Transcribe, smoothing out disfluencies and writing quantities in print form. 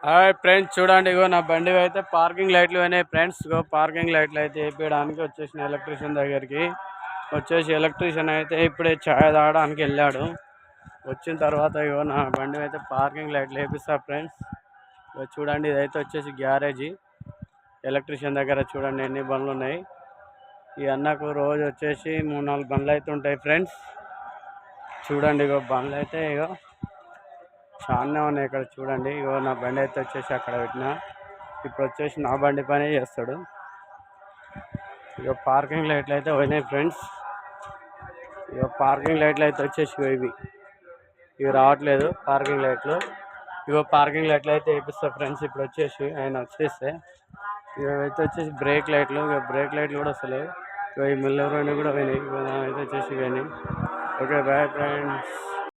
Hi friends, చూడండి ఇగో నా బండి అయితే పార్కింగ్ లైట్లు అయినాయి ఫ్రెండ్స్. ఇగో పార్కింగ్ లైట్లు అయితే వేపించడానికి వచ్చేసిన ఎలక్ట్రీషియన్ దగ్గరికి. ఎలక్ట్రీషియన్ అయితే ఇప్పుడే ఛాయ్ తాగడానికి వెళ్ళాడు. వచ్చిన తర్వాత ఇగో నా బండి అయితే పార్కింగ్ లైట్లు వేపిస్తా ఫ్రెండ్స్. ఇగో చూడండి, ఇదైతే వచ్చేసి గ్యారేజీ. ఎలక్ట్రీషియన్ దగ్గర చూడండి ఎన్ని బండ్లు ఉన్నాయి. ఈ అన్నకు రోజు వచ్చేసి 3-4 బండ్లు అయితే ఉంటాయి ఫ్రెండ్స్. చూడండి ఇగో బండ్లు అయితే ఇగో చాలానే ఉన్నాయి ఇక్కడ. చూడండి ఇగో నా బండి అయితే వచ్చేసి అక్కడ పెట్టిన. ఇప్పుడు వచ్చేసి నా బండి పనే చేస్తాడు. ఇక పార్కింగ్ లైట్లు అయితే పోయినాయి ఫ్రెండ్స్. ఇక పార్కింగ్ లైట్లు అయితే వచ్చేసి ఇవి రావట్లేదు పార్కింగ్ లైట్లు. ఇగో పార్కింగ్ లైట్లు అయితే వేపిస్తా ఫ్రెండ్స్. ఇప్పుడు వచ్చేసి ఆయన వచ్చేస్తే ఇవైతే వచ్చేసి బ్రేక్ లైట్లు. ఇక బ్రేక్ లైట్లు కూడా వస్తలేవు. ఇక ఈ మిల్లర్ కూడా పోయినాయి. ఇక అయితే వచ్చేసి పోయినాయి. Okay, bye friends.